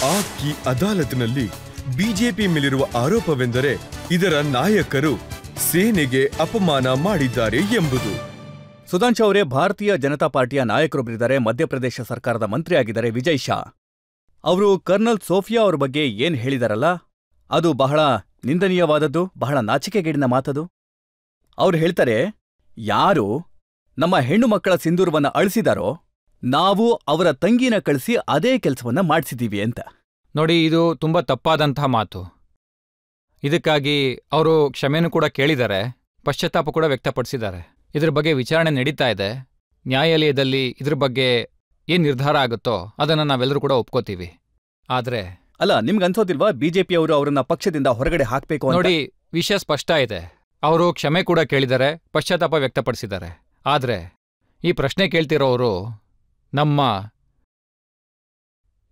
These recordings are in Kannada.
ಆಪ್ ಕಿ ಅದಾಲತ್ನಲ್ಲಿ ಬಿಜೆಪಿ ಮೇಲಿರುವ ಆರೋಪವೆಂದರೆ ಇದರ ನಾಯಕರು ಸೇನೆಗೆ ಅಪಮಾನ ಮಾಡಿದ್ದಾರೆ ಎಂಬುದು. ಸುಧಾಂಶು ಅವರೇ, ಭಾರತೀಯ ಜನತಾ ಪಾರ್ಟಿಯ ನಾಯಕರೊಬ್ಬರಿದ್ದಾರೆ, ಮಧ್ಯಪ್ರದೇಶ ಸರ್ಕಾರದ ಮಂತ್ರಿಯಾಗಿದ್ದಾರೆ ವಿಜಯ್ ಶಾ. ಅವರು ಕರ್ನಲ್ ಸೋಫಿಯಾ ಅವ್ರ ಬಗ್ಗೆ ಏನ್ ಹೇಳಿದಾರಲ್ಲ, ಅದು ಬಹಳ ನಿಂದನೀಯವಾದದ್ದು, ಬಹಳ ನಾಚಿಕೆಗೇಡಿನ ಮಾತದು. ಅವ್ರು ಹೇಳ್ತಾರೆ, ಯಾರು ನಮ್ಮ ಹೆಣ್ಣು ಮಕ್ಕಳ ಸಿಂಧೂರವನ್ನ ಅಳಿಸಿದಾರೋ ನಾವು ಅವರ ತಂಗಿನ ಕಳಿಸಿ ಅದೇ ಕೆಲಸವನ್ನ ಮಾಡಿಸಿದೀವಿ ಅಂತ. ನೋಡಿ, ಇದು ತುಂಬಾ ತಪ್ಪಾದಂತಹ ಮಾತು. ಇದಕ್ಕಾಗಿ ಅವರು ಕ್ಷಮೆನೂ ಕೂಡ ಕೇಳಿದ್ದಾರೆ, ಪಶ್ಚಾತ್ತಾಪ ಕೂಡ ವ್ಯಕ್ತಪಡಿಸಿದ್ದಾರೆ. ಇದ್ರ ಬಗ್ಗೆ ವಿಚಾರಣೆ ನಡೀತಾ ಇದೆ. ನ್ಯಾಯಾಲಯದಲ್ಲಿ ಇದ್ರ ಬಗ್ಗೆ ಏನ್ ನಿರ್ಧಾರ ಆಗುತ್ತೋ ಅದನ್ನ ನಾವೆಲ್ಲರೂ ಕೂಡ ಒಪ್ಕೋತೀವಿ. ಆದ್ರೆ ಅಲ್ಲ, ನಿಮ್ಗನ್ಸೋದಿಲ್ವಾ ಬಿಜೆಪಿಯವರು ಅವರನ್ನ ಪಕ್ಷದಿಂದ ಹೊರಗಡೆ ಹಾಕ್ಬೇಕು ಅಂತ? ನೋಡಿ, ವಿಷಯ ಸ್ಪಷ್ಟ ಇದೆ. ಅವರು ಕ್ಷಮೆ ಕೂಡ ಕೇಳಿದ್ದಾರೆ, ಪಶ್ಚಾತ್ತಾಪ ವ್ಯಕ್ತಪಡಿಸಿದ್ದಾರೆ. ಆದ್ರೆ ಈ ಪ್ರಶ್ನೆ ಕೇಳ್ತಿರೋರು ನಮ್ಮ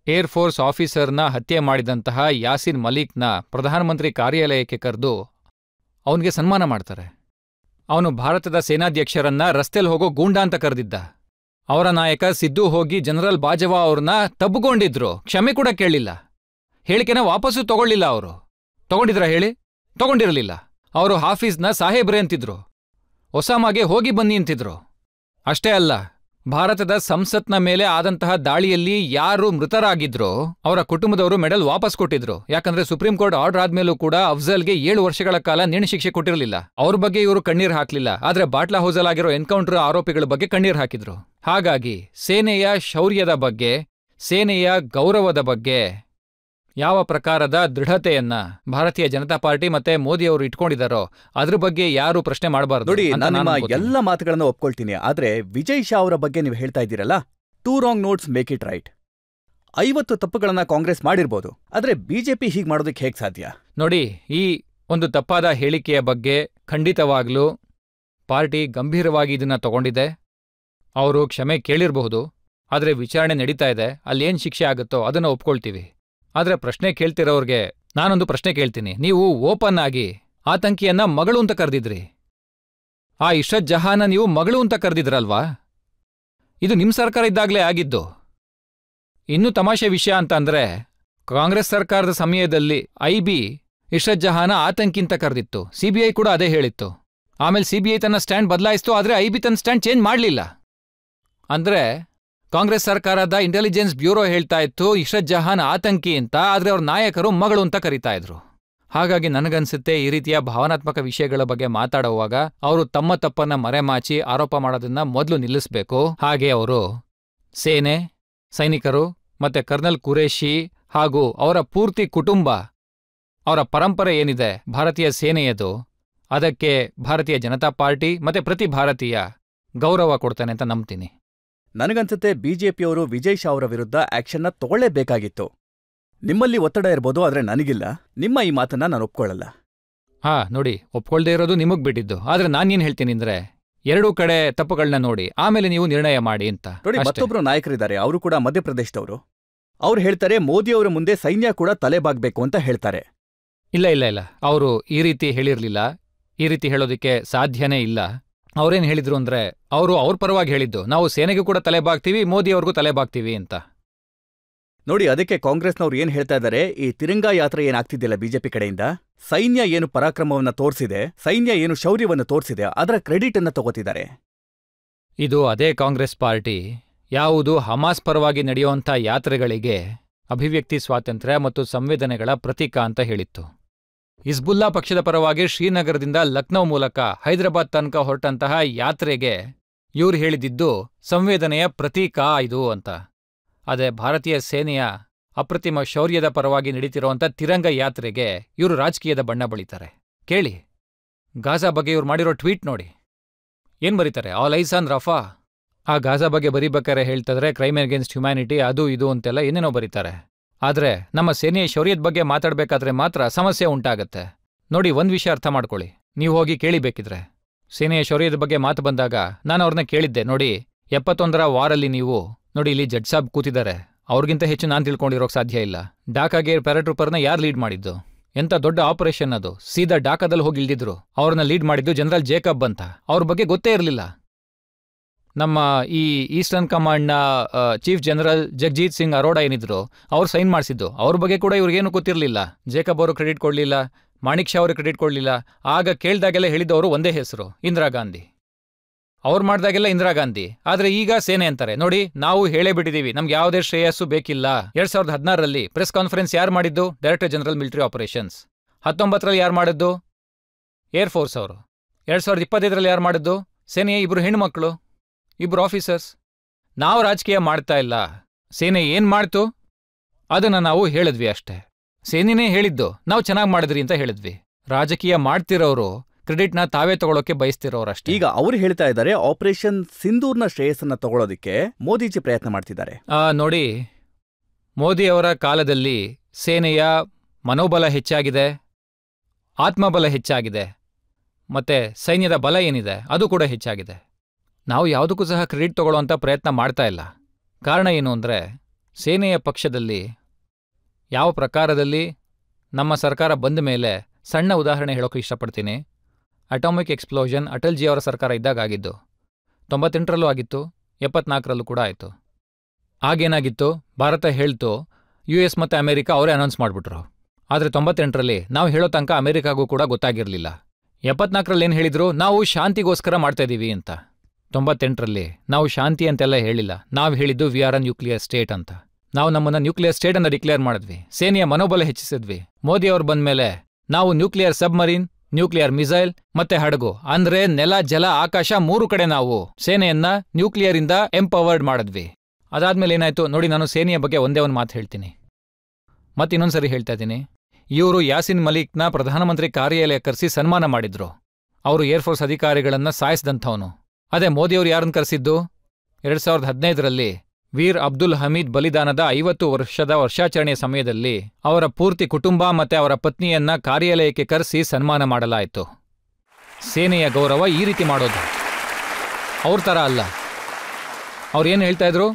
ಏರ್ಫೋರ್ಸ್ ಆಫೀಸರ್ನ ಹತ್ಯೆ ಮಾಡಿದಂತಹ ಯಾಸಿನ್ ಮಲಿಕ್ನ ಪ್ರಧಾನಮಂತ್ರಿ ಕಾರ್ಯಾಲಯಕ್ಕೆ ಕರೆದು ಅವನಿಗೆ ಸನ್ಮಾನ ಮಾಡ್ತಾರೆ. ಅವನು ಭಾರತದ ಸೇನಾಧ್ಯಕ್ಷರನ್ನ ರಸ್ತೆಲ್ ಹೋಗೋ ಗೂಂಡಾ ಅಂತ ಕರೆದಿದ್ದ. ಅವರ ನಾಯಕ ಸಿದ್ದು ಹೋಗಿ ಜನರಲ್ ಬಾಜವಾ ಅವ್ರನ್ನ ತಬ್ಬಿಕೊಂಡಿದ್ರು, ಕ್ಷಮೆ ಕೂಡ ಕೇಳಲಿಲ್ಲ. ಹೇಳಿಕೆನ ವಾಪಸ್ಸು ತಗೊಳ್ಳಿಲ್ಲ. ಅವರು ತಗೊಂಡಿದ್ರ ಹೇಳಿ? ತಗೊಂಡಿರಲಿಲ್ಲ. ಅವರು ಹಾಫೀಜ್ನ ಸಾಹೇಬ್ರೆ ಅಂತಿದ್ರು, ಒಸಾಮಾಗೆ ಹೋಗಿ ಬನ್ನಿ ಅಂತಿದ್ರು. ಅಷ್ಟೇ ಅಲ್ಲ, ಭಾರತದ ಸಂಸತ್ನ ಮೇಲೆ ಆದಂತಹ ದಾಳಿಯಲ್ಲಿ ಯಾರು ಮೃತರಾಗಿದ್ರೋ ಅವರ ಕುಟುಂಬದವರು ಮೆಡಲ್ ವಾಪಸ್ ಕೊಟ್ಟಿದ್ರು. ಯಾಕಂದ್ರೆ ಸುಪ್ರೀಂ ಕೋರ್ಟ್ ಆರ್ಡರ್ ಆದ್ಮೇಲೂ ಕೂಡ ಅಫ್ಜಲ್ಗೆ 7 ವರ್ಷಗಳ ಕಾಲ ನೇಣು ಶಿಕ್ಷೆ ಕೊಟ್ಟಿರಲಿಲ್ಲ. ಅವ್ರ ಬಗ್ಗೆ ಇವರು ಕಣ್ಣೀರ್ ಹಾಕ್ಲಿಲ್ಲ. ಆದ್ರೆ ಬಾಟ್ಲಾ ಹೌಸಲ್ ಆಗಿರೋ ಎನ್ಕೌಂಟರ್ ಆರೋಪಿಗಳ ಬಗ್ಗೆ ಕಣ್ಣೀರ್ ಹಾಕಿದ್ರು. ಹಾಗಾಗಿ ಸೇನೆಯ ಶೌರ್ಯದ ಬಗ್ಗೆ, ಸೇನೆಯ ಗೌರವದ ಬಗ್ಗೆ ಯಾವ ಪ್ರಕಾರದ ದೃಢತೆಯನ್ನ ಭಾರತೀಯ ಜನತಾ ಪಾರ್ಟಿ ಮತ್ತೆ ಮೋದಿ ಅವರು ಇಟ್ಕೊಂಡಿದ್ದಾರೋ ಅದ್ರ ಬಗ್ಗೆ ಯಾರು ಪ್ರಶ್ನೆ ಮಾಡಬಾರ್ದು. ನೋಡಿ, ನಾನು ಎಲ್ಲ ಮಾತುಗಳನ್ನ ಒಪ್ಕೊಳ್ತೀನಿ. ಆದ್ರೆ ವಿಜಯ್ ಶಾ ಅವರ ಬಗ್ಗೆ ನೀವು ಹೇಳ್ತಾ ಇದ್ದೀರಲ್ಲ, 2 wrong notes make it right. 50 ತಪ್ಪುಗಳನ್ನ ಕಾಂಗ್ರೆಸ್ ಮಾಡಿರ್ಬೋದು, ಆದ್ರೆ ಬಿಜೆಪಿ ಹೀಗ್ ಮಾಡೋದಕ್ಕೆ ಹೇಗ್ ಸಾಧ್ಯ? ನೋಡಿ, ಈ ಒಂದು ತಪ್ಪಾದ ಹೇಳಿಕೆಯ ಬಗ್ಗೆ ಖಂಡಿತವಾಗ್ಲೂ ಪಾರ್ಟಿ ಗಂಭೀರವಾಗಿ ಇದನ್ನ ತಗೊಂಡಿದೆ. ಅವರು ಕ್ಷಮೆ ಕೇಳಿರಬಹುದು, ಆದ್ರೆ ವಿಚಾರಣೆ ನಡೀತಾ ಇದೆ. ಅಲ್ಲೇನ್ ಶಿಕ್ಷೆ ಆಗುತ್ತೋ ಅದನ್ನ ಒಪ್ಕೊಳ್ತೀವಿ. ಆದ್ರೆ ಪ್ರಶ್ನೆ ಕೇಳ್ತಿರೋರ್ಗೆ ನಾನೊಂದು ಪ್ರಶ್ನೆ ಕೇಳ್ತೀನಿ. ನೀವು ಓಪನ್ ಆಗಿ ಆತಂಕಿಯನ್ನ ಮಗಳು ಅಂತ ಕರೆದಿದ್ರಿ. ಆ ಇಶ್ರತ್ ಜಹಾನ ನೀವು ಮಗಳು ಅಂತ ಕರೆದಿದ್ರಲ್ವಾ? ಇದು ನಿಮ್ ಸರ್ಕಾರ ಇದ್ದಾಗ್ಲೇ ಆಗಿದ್ದು. ಇನ್ನೂ ತಮಾಷೆ ವಿಷಯ ಅಂತ ಅಂದ್ರೆ, ಕಾಂಗ್ರೆಸ್ ಸರ್ಕಾರದ ಸಮಯದಲ್ಲಿ ಐಬಿ ಇಶ್ರತ್ ಜಹಾನ ಆತಂಕಿ ಅಂತ ಕರೆದಿತ್ತು. ಸಿಬಿಐ ಕೂಡ ಅದೇ ಹೇಳಿತ್ತು. ಆಮೇಲೆ ಸಿಬಿಐ ತನ್ನ ಸ್ಟ್ಯಾಂಡ್ ಬದಲಾಯಿಸ್ತು, ಆದ್ರೆ ಐಬಿ ತನ್ನ ಸ್ಟ್ಯಾಂಡ್ ಚೇಂಜ್ ಮಾಡ್ಲಿಲ್ಲ. ಅಂದ್ರೆ ಕಾಂಗ್ರೆಸ್ ಸರ್ಕಾರದ ಇಂಟೆಲಿಜೆನ್ಸ್ ಬ್ಯೂರೋ ಹೇಳ್ತಾ ಇತ್ತು ಇಶ್ರತ್ ಜಹಾನ್ ಆತಂಕಿ ಅಂತ, ಆದ್ರೆ ಅವ್ರ ನಾಯಕರು ಮಗಳು ಅಂತ ಕರೀತಾ ಇದ್ರು. ಹಾಗಾಗಿ ನನಗನ್ಸುತ್ತೆ ಈ ರೀತಿಯ ಭಾವನಾತ್ಮಕ ವಿಷಯಗಳ ಬಗ್ಗೆ ಮಾತಾಡುವಾಗ ಅವರು ತಮ್ಮ ತಪ್ಪನ್ನ ಮರೆಮಾಚಿ ಆರೋಪ ಮಾಡೋದನ್ನ ಮೊದಲು ನಿಲ್ಲಿಸಬೇಕು. ಹಾಗೆ ಅವರು ಸೇನೆ, ಸೈನಿಕರು ಮತ್ತೆ ಕರ್ನಲ್ ಕುರೇಶಿ ಹಾಗೂ ಅವರ ಪೂರ್ತಿ ಕುಟುಂಬ, ಅವರ ಪರಂಪರೆ ಏನಿದೆ ಭಾರತೀಯ ಸೇನೆಯದು, ಅದಕ್ಕೆ ಭಾರತೀಯ ಜನತಾ ಪಾರ್ಟಿ ಮತ್ತೆ ಪ್ರತಿ ಭಾರತೀಯ ಗೌರವ ಕೊಡ್ತಾನೆ ಅಂತ ನಂಬ್ತೀನಿ. ನನಗನ್ಸುತ್ತೆ ಬಿಜೆಪಿಯವರು ವಿಜಯ್ ಶಾ ಅವರ ವಿರುದ್ಧ ಆಕ್ಷನ್ನ ತಗೊಳ್ಳೇಬೇಕಾಗಿತ್ತು. ನಿಮ್ಮಲ್ಲಿ ಒತ್ತಡ ಇರ್ಬೋದು, ಆದ್ರೆ ನನಗಿಲ್ಲ. ನಿಮ್ಮ ಈ ಮಾತನ್ನ ನಾನು ಒಪ್ಕೊಳ್ಳಲ್ಲ. ನೋಡಿ, ಒಪ್ಕೊಳ್ದೇ ಇರೋದು ನಿಮಗ್ ಬಿಟ್ಟಿದ್ದು. ಆದ್ರೆ ನಾನೇನ್ ಹೇಳ್ತೀನಿ ಅಂದ್ರೆ, ಎರಡೂ ಕಡೆ ತಪ್ಪುಗಳನ್ನ ನೋಡಿ ಆಮೇಲೆ ನೀವು ನಿರ್ಣಯ ಮಾಡಿ ಅಂತ. ನೋಡಿ, ಮತ್ತೊಬ್ರು ನಾಯಕರಿದ್ದಾರೆ, ಅವರು ಕೂಡ ಮಧ್ಯಪ್ರದೇಶದವರು. ಅವ್ರು ಹೇಳ್ತಾರೆ ಮೋದಿಯವರ ಮುಂದೆ ಸೈನ್ಯ ಕೂಡ ತಲೆಬಾಗ್ಬೇಕು ಅಂತ ಹೇಳ್ತಾರೆ. ಇಲ್ಲ, ಅವರು ಈ ರೀತಿ ಹೇಳಿರ್ಲಿಲ್ಲ. ಈ ರೀತಿ ಹೇಳೋದಿಕ್ಕೆ ಸಾಧ್ಯನೇ ಇಲ್ಲ. ಅವ್ರೇನ್ ಹೇಳಿದ್ರು ಅಂದ್ರೆ, ಅವರು ಅವ್ರ ಪರವಾಗಿ ಹೇಳಿದ್ದು, ನಾವು ಸೇನೆಗೂ ಕೂಡ ತಲೆಬಾಗ್ತೀವಿ, ಮೋದಿ ಅವ್ರಿಗೂ ತಲೆಬಾಗ್ತೀವಿ ಅಂತ. ನೋಡಿ, ಅದಕ್ಕೆ ಕಾಂಗ್ರೆಸ್ನವ್ರು ಏನ್ ಹೇಳ್ತಾ ಇದ್ದಾರೆ, ಈ ತಿರಂಗಾ ಯಾತ್ರೆ ಏನಾಗ್ತಿದ್ದಿಲ್ಲ ಬಿಜೆಪಿ ಕಡೆಯಿಂದ, ಸೈನ್ಯ ಏನು ಪರಾಕ್ರಮವನ್ನ ತೋರಿಸಿದೆ, ಸೈನ್ಯ ಏನು ಶೌರ್ಯವನ್ನು ತೋರಿಸಿದೆ, ಅದರ ಕ್ರೆಡಿಟ್ ಅನ್ನ ತಗೋತಿದ್ದಾರೆ. ಇದು ಅದೇ ಕಾಂಗ್ರೆಸ್ ಪಾರ್ಟಿ ಯಾವುದು ಹಮಾಸ್ ಪರವಾಗಿ ನಡೆಯುವಂಥ ಯಾತ್ರೆಗಳಿಗೆ ಅಭಿವ್ಯಕ್ತಿ ಸ್ವಾತಂತ್ರ್ಯ ಮತ್ತು ಸಂವೇದನೆಗಳ ಪ್ರತೀಕ ಅಂತ ಹೇಳಿತ್ತು. ಹಿಜ್ಬುಲ್ಲಾ ಪಕ್ಷದ ಪರವಾಗಿ ಶ್ರೀನಗರದಿಂದ ಲಕ್ನೋ ಮೂಲಕ ಹೈದರಾಬಾದ್ ತನಕ ಹೊರಟಂತಹ ಯಾತ್ರೆಗೆ ಇವ್ರು ಹೇಳಿದ್ದು ಸಂವೇದನೆಯ ಪ್ರತೀಕ ಇದು ಅಂತ. ಅದೇ ಭಾರತೀಯ ಸೇನೆಯ ಅಪ್ರತಿಮ ಶೌರ್ಯದ ಪರವಾಗಿ ನಡೀತಿರುವಂಥ ತಿರಂಗ ಯಾತ್ರೆಗೆ ಇವರು ರಾಜಕೀಯದ ಬಣ್ಣ ಬಳಿತಾರೆ. ಕೇಳಿ, ಗಾಜಾ ಬಗ್ಗೆ ಇವ್ರು ಮಾಡಿರೋ ಟ್ವೀಟ್ ನೋಡಿ. ಏನ್ ಬರೀತಾರೆ? All eyes on Rafah. ಆ ಗಾಜಾ ಬಗ್ಗೆ ಬರೀಬೇಕಾರೆ ಹೇಳ್ತಿದ್ರೆ ಕ್ರೈಮ್ ಅಗೇನ್ಸ್ಟ್ ಹ್ಯುಮ್ಯಾನಿಟಿ, ಅದು ಇದು ಅಂತೆಲ್ಲ ಏನೇನೋ ಬರೀತಾರೆ. ಆದ್ರೆ ನಮ್ಮ ಸೇನೆಯ ಶೌರ್ಯದ ಬಗ್ಗೆ ಮಾತಾಡ್ಬೇಕಾದ್ರೆ ಮಾತ್ರ ಸಮಸ್ಯೆ ಉಂಟಾಗತ್ತೆ. ನೋಡಿ, ಒಂದ್ ವಿಷಯ ಅರ್ಥ ಮಾಡ್ಕೊಳ್ಳಿ. ನೀವು ಹೋಗಿ ಕೇಳಿಬೇಕಿದ್ರೆ, ಸೇನೆಯ ಶೌರ್ಯದ ಬಗ್ಗೆ ಮಾತು ಬಂದಾಗ ನಾನು ಅವ್ರನ್ನ ಕೇಳಿದ್ದೆ, ನೋಡಿ 71ರ ವಾರಲ್ಲಿ ನೀವು ನೋಡಿ, ಇಲ್ಲಿ ಜಡ್ ಸಾಬ್ ಕೂತಿದ್ದಾರೆ, ಅವ್ರಿಗಿಂತ ಹೆಚ್ಚು ನಾನು ತಿಳ್ಕೊಂಡಿರೋಕ್ ಸಾಧ್ಯ ಇಲ್ಲ. ಡಾಕಾಗೆ ಪ್ಯಾರಾಟ್ರೂಪರ್ನ ಯಾರು ಲೀಡ್ ಮಾಡಿದ್ದು? ಎಂತ ದೊಡ್ಡ ಆಪರೇಷನ್ ಅದು. ಸೀದಾ ಡಾಕಾದಲ್ಲಿ ಹೋಗಿ ಇಳಿದಿದ್ರು. ಅವ್ರನ್ನ ಲೀಡ್ ಮಾಡಿದ್ದು ಜನರಲ್ ಜೇಕಬ್ ಅಂತ. ಅವ್ರ ಬಗ್ಗೆ ಗೊತ್ತೇ ಇರಲಿಲ್ಲ. ನಮ್ಮ ಈ eastern ಕಮಾಂಡ್ನ chief general Jagjit Singh ಅರೋಡ ಏನಿದ್ರು ಅವ್ರು ಸೈನ್ ಮಾಡಿಸಿದ್ದು. ಅವ್ರ ಬಗ್ಗೆ ಕೂಡ ಇವ್ರಿಗೇನು ಗೊತ್ತಿರಲಿಲ್ಲ. ಜೇಕಬ್ ಅವರು ಕ್ರೆಡಿಟ್ ಕೊಡಲಿಲ್ಲ, ಮಾಣಿಕ್ ಶಾ ಅವರು ಕ್ರೆಡಿಟ್ ಕೊಡಲಿಲ್ಲ. ಆಗ ಕೇಳಿದಾಗೆಲ್ಲ ಹೇಳಿದವರು ಒಂದೇ ಹೆಸರು, ಇಂದಿರಾ ಗಾಂಧಿ. ಅವ್ರು ಮಾಡಿದಾಗೆಲ್ಲ ಇಂದಿರಾ ಗಾಂಧಿ. ಆದರೆ ಈಗ ಸೇನೆ ಅಂತಾರೆ. ನೋಡಿ, ನಾವು ಹೇಳೇ ಬಿಟ್ಟಿದ್ದೀವಿ, ನಮ್ಗೆ ಯಾವುದೇ ಶ್ರೇಯಸ್ಸು ಬೇಕಿಲ್ಲ. 2016ರಲ್ಲಿ ಪ್ರೆಸ್ ಕಾನ್ಫರೆನ್ಸ್ ಯಾರು ಮಾಡಿದ್ದು? Director general military operations. 19ರಲ್ಲಿ ಯಾರು ಮಾಡಿದ್ದು? ಏರ್ಫೋರ್ಸ್ ಅವರು. 2025ರಲ್ಲಿ ಯಾರು ಮಾಡಿದ್ದು? ಸೇನೆಯ 2 ಹೆಣ್ಮಕ್ಳು, 2 ಆಫೀಸರ್ಸ್. ನಾವು ರಾಜಕೀಯ ಮಾಡ್ತಾ ಇಲ್ಲ. ಸೇನೆ ಏನ್ ಮಾಡ್ತು ಅದನ್ನ ನಾವು ಹೇಳಿದ್ವಿ ಅಷ್ಟೇ. ಸೇನೆನೇ ಹೇಳಿದ್ದು, ನಾವು ಚೆನ್ನಾಗಿ ಮಾಡಿದ್ರಿ ಅಂತ ಹೇಳಿದ್ವಿ. ರಾಜಕೀಯ ಮಾಡ್ತಿರೋರು ಕ್ರೆಡಿಟ್ನ ತಾವೇ ತಗೊಳ್ಳೋಕೆ ಬಯಸ್ತಿರೋರಷ್ಟೇ. ಈಗ ಅವ್ರು ಹೇಳ್ತಾ ಇದ್ದಾರೆ ಆಪರೇಷನ್ ಸಿಂಧೂರ್ನ ಶ್ರೇಯಸ್ಸನ್ನ ತಗೊಳ್ಳೋದಕ್ಕೆ ಮೋದಿಜಿ ಪ್ರಯತ್ನ ಮಾಡ್ತಿದ್ದಾರೆ. ನೋಡಿ, ಮೋದಿ ಅವರ ಕಾಲದಲ್ಲಿ ಸೇನೆಯ ಮನೋಬಲ ಹೆಚ್ಚಾಗಿದೆ, ಆತ್ಮಬಲ ಹೆಚ್ಚಾಗಿದೆ, ಮತ್ತೆ ಸೈನ್ಯದ ಬಲ ಏನಿದೆ ಅದು ಕೂಡ ಹೆಚ್ಚಾಗಿದೆ. ನಾವು ಯಾವುದಕ್ಕೂ ಸಹ ಕ್ರೆಡಿಟ್ ತಗೊಳ್ಳೋಂಥ ಪ್ರಯತ್ನ ಮಾಡ್ತಾ ಇಲ್ಲ. ಕಾರಣ ಏನು ಅಂದರೆ, ಸೇನೆಯ ಪಕ್ಷದಲ್ಲಿ ಯಾವ ಪ್ರಕಾರದಲ್ಲಿ ನಮ್ಮ ಸರ್ಕಾರ ಬಂದ ಮೇಲೆ ಸಣ್ಣ ಉದಾಹರಣೆ ಹೇಳೋಕೆ ಇಷ್ಟಪಡ್ತೀನಿ. ಅಟಾಮಿಕ್ ಎಕ್ಸ್ಪ್ಲೋಷನ್ ಅಟಲ್ಜಿ ಅವರ ಸರ್ಕಾರ ಇದ್ದಾಗ ಆಗಿದ್ದು. 98ರಲ್ಲೂ ಆಗಿತ್ತು, 74ರಲ್ಲೂ ಕೂಡ ಆಯಿತು. ಆಗೇನಾಗಿತ್ತು, ಭಾರತ ಹೇಳ್ತು, US ಮತ್ತು ಅಮೆರಿಕ ಅವರೇ ಅನೌನ್ಸ್ ಮಾಡಿಬಿಟ್ರು. ಆದರೆ 98ರಲ್ಲಿ ನಾವು ಹೇಳೋ ತನಕ ಅಮೆರಿಕಾಗೂ ಕೂಡ ಗೊತ್ತಾಗಿರಲಿಲ್ಲ. 74ರಲ್ಲಿ ಏನು ಹೇಳಿದ್ರು, ನಾವು ಶಾಂತಿಗೋಸ್ಕರ ಮಾಡ್ತಾಯಿದ್ದೀವಿ ಅಂತ. 98ರಲ್ಲಿ ನಾವು ಶಾಂತಿ ಅಂತೆಲ್ಲ ಹೇಳಿಲ್ಲ. ನಾವು ಹೇಳಿದ್ದು we are a nuclear state ಅಂತ. ನಾವು ನಮ್ಮನ್ನು ನ್ಯೂಕ್ಲಿಯರ್ ಸ್ಟೇಟ್ ಅಂತ ಡಿಕ್ಲೇರ್ ಮಾಡಿದ್ವಿ. ಸೇನೆಯ ಮನೋಬಲ ಹೆಚ್ಚಿಸಿದ್ವಿ. ಮೋದಿ ಅವ್ರು ಬಂದ್ಮೇಲೆ ನಾವು ನ್ಯೂಕ್ಲಿಯರ್ ಸಬ್ಮರೀನ್, ನ್ಯೂಕ್ಲಿಯರ್ ಮಿಸೈಲ್ ಮತ್ತೆ ಹಡಗು ಅಂದ್ರೆ ನೆಲ, ಜಲ, ಆಕಾಶ 3 ಕಡೆ ನಾವು ಸೇನೆಯನ್ನ ನ್ಯೂಕ್ಲಿಯರ್ ಇಂದ ಎಂಪವರ್ಡ್ ಮಾಡಿದ್ವಿ. ಅದಾದ್ಮೇಲೆ ಏನಾಯ್ತು ನೋಡಿ, ನಾನು ಸೇನೆಯ ಬಗ್ಗೆ ಒಂದೇ ಒಂದು ಮಾತು ಹೇಳ್ತೀನಿ, ಮತ್ತಿನ್ನೊಂದ್ಸರಿ ಹೇಳ್ತಾ ಇದ್ದೀನಿ. ಇವರು ಯಾಸಿನ್ ಮಲಿಕ್ನ ಪ್ರಧಾನಮಂತ್ರಿ ಕಾರ್ಯಾಲಯ ಕರೆಸಿ ಸನ್ಮಾನ ಮಾಡಿದ್ರು. ಅವರು ಏರ್ಫೋರ್ಸ್ ಅಧಿಕಾರಿಗಳನ್ನ ಸಾಯಿಸಿದಂಥವನು. ಅದೇ ಮೋದಿಯವರು ಯಾರನ್ನು ಕರೆಸಿದ್ದು? 2015ರಲ್ಲಿ ವೀರ್ ಅಬ್ದುಲ್ ಹಮೀದ್ ಬಲಿದಾನದ 50 ವರ್ಷದ ವರ್ಷಾಚರಣೆಯ ಸಮಯದಲ್ಲಿ ಅವರ ಪೂರ್ತಿ ಕುಟುಂಬ ಮತ್ತೆ ಅವರ ಪತ್ನಿಯನ್ನ ಕಾರ್ಯಾಲಯಕ್ಕೆ ಕರೆಸಿ ಸನ್ಮಾನ ಮಾಡಲಾಯಿತು. ಸೇನೆಯ ಗೌರವ ಈ ರೀತಿ ಮಾಡೋದು. ಅವ್ರ ಥರ ಅಲ್ಲ. ಅವ್ರೇನು ಹೇಳ್ತಾ ಇದ್ರು?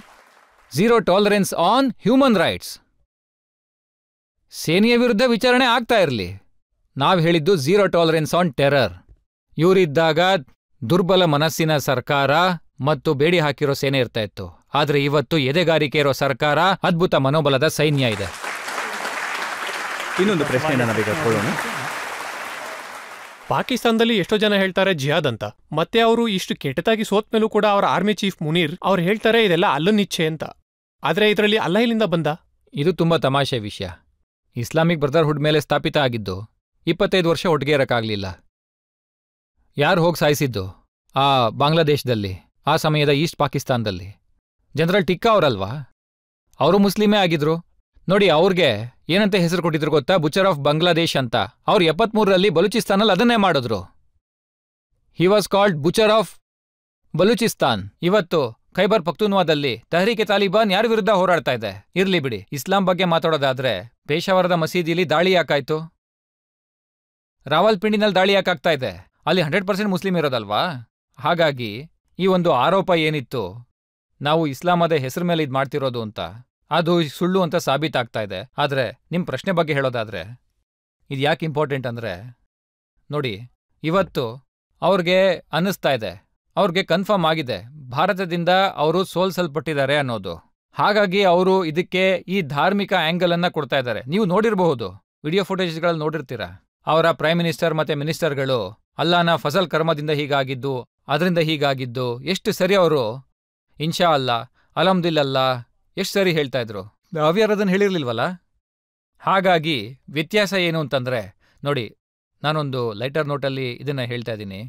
0 ಟಾಲರೆನ್ಸ್ ಆನ್ ಹ್ಯೂಮನ್ ರೈಟ್ಸ್. ಸೇನೆಯ ವಿರುದ್ಧ ವಿಚಾರಣೆ ಆಗ್ತಾ ಇರಲಿ. ನಾವು ಹೇಳಿದ್ದು 0 ಟಾಲರೆನ್ಸ್ ಆನ್ ಟೆರರ್. ಇವರಿದ್ದಾಗ ದುರ್ಬಲ ಮನಸ್ಸಿನ ಸರ್ಕಾರ ಮತ್ತು ಬೇಡಿ ಹಾಕಿರೋ ಸೇನೆ ಇರ್ತಾ ಇತ್ತು. ಆದರೆ ಇವತ್ತು ಎದೆಗಾರಿಕೆ ಇರೋ ಸರ್ಕಾರ, ಅದ್ಭುತ ಮನೋಬಲದ ಸೈನ್ಯ ಇದೆ. ಇನ್ನೊಂದು ಪ್ರಶ್ನೆಯನ್ನು ನಾವೀಗ ಕೇಳೋಣ. ಪಾಕಿಸ್ತಾನದಲ್ಲಿ ಎಷ್ಟೋ ಜನ ಹೇಳ್ತಾರೆ ಜಿಹಾದ್ ಅಂತ. ಮತ್ತೆ ಅವರು ಇಷ್ಟು ಕೆಟ್ಟದಾಗಿ ಸೋತ್ಮೇಲೂ ಕೂಡ ಅವರ ಆರ್ಮಿ ಚೀಫ್ ಮುನೀರ್ ಅವ್ರು ಹೇಳ್ತಾರೆ ಇದೆಲ್ಲ ಅಲ್ಲನಿಚ್ಛೆ ಅಂತ. ಆದ್ರೆ ಇದರಲ್ಲಿ ಅಲ್ಲ ಇಲ್ಲಿಂದ ಬಂದ? ಇದು ತುಂಬಾ ತಮಾಷೆ ವಿಷಯ. ಇಸ್ಲಾಮಿಕ್ ಬ್ರದರ್ಹುಡ್ ಮೇಲೆ ಸ್ಥಾಪಿತ ಆಗಿದ್ದು 25 ವರ್ಷ ಒಟ್ಟಿಗೆ ಇರಕ್ಕಾಗ್ಲಿಲ್ಲ. ಯಾರು ಹೋಗಿ ಸಾಯಿಸಿದ್ದು? ಆ ಬಾಂಗ್ಲಾದೇಶದಲ್ಲಿ, ಆ ಸಮಯದ ಈಸ್ಟ್ ಪಾಕಿಸ್ತಾನದಲ್ಲಿ ಜನರಲ್ ಟಿಕ್ಕಾ ಅವರಲ್ವಾ? ಅವರು ಮುಸ್ಲಿಮೇ ಆಗಿದ್ರು. ನೋಡಿ, ಅವ್ರಿಗೆ ಏನಂತ ಹೆಸರು ಕೊಟ್ಟಿದ್ರು ಗೊತ್ತಾ? ಬುಚರ್ ಆಫ್ ಬಾಂಗ್ಲಾದೇಶ್ ಅಂತ. ಅವ್ರು 73ರಲ್ಲಿ ಬಲೂಚಿಸ್ತಾನಲ್ಲಿ ಅದನ್ನೇ ಮಾಡಿದ್ರು. He was called butcher of Balochistan. ಇವತ್ತು ಖೈಬರ್ ಪಖ್ತೂನ್ವಾದಲ್ಲಿ ತೆಹ್ರೀಕ್ ತಾಲಿಬಾನ್ ಯಾರ ವಿರುದ್ಧ ಹೋರಾಡ್ತಾ ಇದೆ? ಇರ್ಲಿ ಬಿಡಿ. ಇಸ್ಲಾಂ ಬಗ್ಗೆ ಮಾತಾಡೋದಾದ್ರೆ ಪೇಶಾವರದ ಮಸೀದಿಲಿ ದಾಳಿ ಯಾಕಾಯ್ತು? ರಾವಲ್ಪಿಂಡಿನಲ್ಲಿ ದಾಳಿ ಯಾಕಾಗ್ತಾ ಇದೆ? ಅಲ್ಲಿ 100% ಮುಸ್ಲಿಂ ಇರೋದಲ್ವಾ? ಹಾಗಾಗಿ ಈ ಒಂದು ಆರೋಪ ಏನಿತ್ತು, ನಾವು ಇಸ್ಲಾಮದ ಹೆಸರು ಮೇಲೆ ಇದು ಮಾಡ್ತಿರೋದು ಅಂತ, ಅದು ಸುಳ್ಳು ಅಂತ ಸಾಬೀತಾಗ್ತಾ ಇದೆ. ಆದರೆ ನಿಮ್ಮ ಪ್ರಶ್ನೆ ಬಗ್ಗೆ ಹೇಳೋದಾದ್ರೆ ಇದು ಯಾಕೆ ಇಂಪಾರ್ಟೆಂಟ್ ಅಂದರೆ, ನೋಡಿ, ಇವತ್ತು ಅವ್ರಿಗೆ ಅನ್ನಿಸ್ತಾ ಇದೆ, ಅವ್ರಿಗೆ ಕನ್ಫರ್ಮ್ ಆಗಿದೆ ಭಾರತದಿಂದ ಅವರು ಸೋಲ್ಸಲ್ಪಟ್ಟಿದ್ದಾರೆ ಅನ್ನೋದು. ಹಾಗಾಗಿ ಅವರು ಇದಕ್ಕೆ ಈ ಧಾರ್ಮಿಕ ಆ್ಯಂಗಲ್ ಅನ್ನ ಕೊಡ್ತಾ ಇದ್ದಾರೆ. ನೀವು ನೋಡಿರಬಹುದು, ವಿಡಿಯೋ ಫುಟೇಜ್ಗಳಲ್ಲಿ ನೋಡಿರ್ತೀರ. ಅವರ ಪ್ರೈಮ್ ಮಿನಿಸ್ಟರ್ ಮತ್ತೆ ಮಿನಿಸ್ಟರ್ಗಳು ಅಲ್ಲಾನ ಫಸಲ್ ಕರ್ಮದಿಂದ ಹೀಗಾಗಿದ್ದು, ಅದರಿಂದ ಹೀಗಾಗಿದ್ದು, ಎಷ್ಟು ಸರಿ ಅವರು ಇನ್ಶಾ ಅಲ್ಲಾ, ಅಲ್ಹಮ್ದುಲಿಲ್ಲಾ ಎಷ್ಟು ಸರಿ ಹೇಳ್ತಾ ಇದ್ರು. ಅವ್ಯಾರು ಅದನ್ನು ಹೇಳಿರ್ಲಿಲ್ವಲ್ಲ? ಹಾಗಾಗಿ ವ್ಯತ್ಯಾಸ ಏನು ಅಂತಂದ್ರೆ, ನೋಡಿ, ನಾನೊಂದು ಲೈಟರ್ ನೋಟಲ್ಲಿ ಇದನ್ನ ಹೇಳ್ತಾ ಇದ್ದೀನಿ.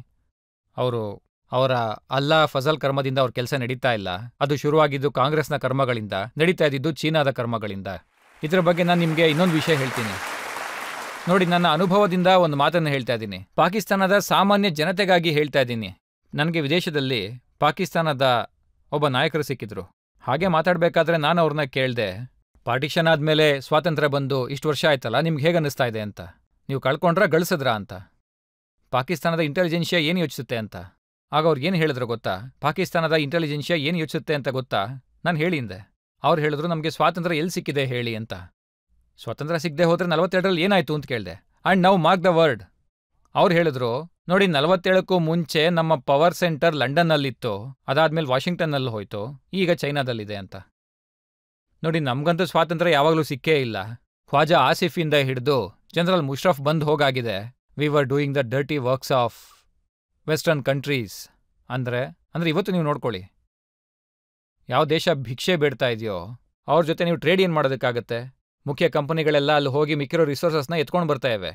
ಅವರ ಅಲ್ಲಾ ಫಸಲ್ ಕರ್ಮದಿಂದ ಅವ್ರ ಕೆಲಸ ನಡೀತಾ ಇಲ್ಲ. ಅದು ಶುರುವಾಗಿದ್ದು ಕಾಂಗ್ರೆಸ್ನ ಕರ್ಮಗಳಿಂದ, ನಡೀತಾ ಇದ್ದಿದ್ದು ಚೀನಾದ ಕರ್ಮಗಳಿಂದ. ಇದರ ಬಗ್ಗೆ ನಾನು ನಿಮಗೆ ಇನ್ನೊಂದು ವಿಷಯ ಹೇಳ್ತೀನಿ. ನೋಡಿ, ನನ್ನ ಅನುಭವದಿಂದ ಒಂದು ಮಾತನ್ನು ಹೇಳ್ತಾ ಇದ್ದೀನಿ. ಪಾಕಿಸ್ತಾನದ ಸಾಮಾನ್ಯ ಜನತೆಗಾಗಿ ಹೇಳ್ತಾ ಇದ್ದೀನಿ. ನನಗೆ ವಿದೇಶದಲ್ಲಿ ಪಾಕಿಸ್ತಾನದ ಒಬ್ಬ ನಾಯಕರು ಸಿಕ್ಕಿದ್ರು. ಹಾಗೆ ಮಾತಾಡಬೇಕಾದ್ರೆ ನಾನು ಅವ್ರನ್ನ ಕೇಳಿದೆ, ಪಾರ್ಟಿಷನ್ ಆದಮೇಲೆ ಸ್ವಾತಂತ್ರ್ಯ ಬಂದು ಇಷ್ಟು ವರ್ಷ ಆಯ್ತಲ್ಲ, ನಿಮ್ಗೆ ಹೇಗೆ ಅನ್ನಿಸ್ತಾ ಇದೆ ಅಂತ? ನೀವು ಕಳ್ಕೊಂಡ್ರಾ ಗಳಿಸಿದ್ರಾ ಅಂತ? ಪಾಕಿಸ್ತಾನದ ಇಂಟೆಲಿಜೆನ್ಷಿಯಾ ಏನು ಯೋಚಿಸುತ್ತೆ ಅಂತ? ಆಗ ಅವ್ರು ಏನು ಹೇಳಿದ್ರು ಗೊತ್ತಾ? ಪಾಕಿಸ್ತಾನದ ಇಂಟೆಲಿಜೆನ್ಷಿಯಾ ಏನು ಯೋಚಿಸುತ್ತೆ ಅಂತ ಗೊತ್ತಾ? ನಾನು ಹೇಳಿಂದೆ. ಅವ್ರು ಹೇಳಿದ್ರು, ನಮಗೆ ಸ್ವಾತಂತ್ರ್ಯ ಎಲ್ಲಿ ಸಿಕ್ಕಿದೆ ಹೇಳಿ ಅಂತ. ಸ್ವಾತಂತ್ರ್ಯ ಸಿಗದೆ ಹೋದ್ರೆ 42ರಲ್ಲಿ ಏನಾಯ್ತು ಅಂತ ಕೇಳಿದೆ. And now mark the word, ಅವ್ರು ಹೇಳಿದ್ರು, ನೋಡಿ 47ಕ್ಕೂ ಮುಂಚೆ ನಮ್ಮ ಪವರ್ ಸೆಂಟರ್ ಲಂಡನ್ನಲ್ಲಿತ್ತು, ಅದಾದ್ಮೇಲೆ ವಾಷಿಂಗ್ಟನ್ನಲ್ಲಿ ಹೋಯ್ತು, ಈಗ ಚೈನಾದಲ್ಲಿದೆ ಅಂತ. ನೋಡಿ, ನಮ್ಗಂತೂ ಸ್ವಾತಂತ್ರ್ಯ ಯಾವಾಗಲೂ ಸಿಕ್ಕೇ ಇಲ್ಲ. ಖ್ವಾಜಾ ಆಸಿಫಿಂದ ಹಿಡಿದು ಜನರಲ್ ಮುಷರಫ್ ಬಂದ್ ಹೋಗಾಗಿದೆ. We were doing the dirty works of western countries. ಅಂದ್ರೆ ಇವತ್ತು ನೀವು ನೋಡ್ಕೊಳ್ಳಿ, ಯಾವ ದೇಶ ಭಿಕ್ಷೆ ಬೇಡ್ತಾ ಇದೆಯೋ ಅವ್ರ ಜೊತೆ ನೀವು ಟ್ರೇಡ್ ಏನು ಮಾಡೋದಕ್ಕಾಗತ್ತೆ? ಮುಖ್ಯ ಕಂಪನಿಗಳೆಲ್ಲ ಅಲ್ಲಿ ಹೋಗಿ ಮಿಕ್ಕಿರೋ ರಿಸೋರ್ಸಸ್ನ ಎತ್ಕೊಂಡು ಬರ್ತಾ ಇವೆ.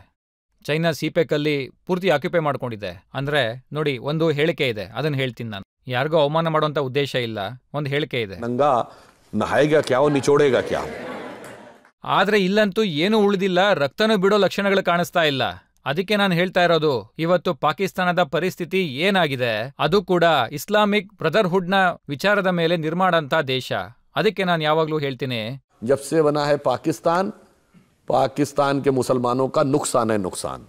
ಚೈನಾ ಸಿಪೆಕಲ್ಲಿ ಪೂರ್ತಿ ಆಕ್ಯುಪೈ ಮಾಡ್ಕೊಂಡಿದೆ. ಅಂದ್ರೆ ನೋಡಿ, ಒಂದು ಹೇಳಿಕೆ ಇದೆ, ಅದನ್ನು ಹೇಳ್ತೀನಿ ನಾನು. ಯಾರಿಗೂ ಅವಮಾನ ಮಾಡುವಂಥ ಉದ್ದೇಶ ಇಲ್ಲ, ಒಂದು ಹೇಳಿಕೆ ಇದೆ. ನಹಾಯೇಗಾ ಕ್ಯಾ ನಿಚೋಡೇಗಾ ಕ್ಯಾ. ಆದ್ರೆ ಇಲ್ಲಂತೂ ಏನೂ ಉಳಿದಿಲ್ಲ, ರಕ್ತನೂ ಬಿಡೋ ಲಕ್ಷಣಗಳು ಕಾಣಿಸ್ತಾ ಇಲ್ಲ. ಅದಕ್ಕೆ ನಾನು ಹೇಳ್ತಾ ಇರೋದು, ಇವತ್ತು ಪಾಕಿಸ್ತಾನದ ಪರಿಸ್ಥಿತಿ ಏನಾಗಿದೆ, ಅದು ಕೂಡ ಇಸ್ಲಾಮಿಕ್ ಬ್ರದರ್ಹುಡ್ನ ವಿಚಾರದ ಮೇಲೆ ನಿರ್ಮಾಣ ಅಂತ ದೇಶ. ಅದಕ್ಕೆ ನಾನು ಯಾವಾಗಲೂ ಹೇಳ್ತೀನಿ, जब से बना है पाकिस्तान के मुसलमानों का नुकसान है नुकसान.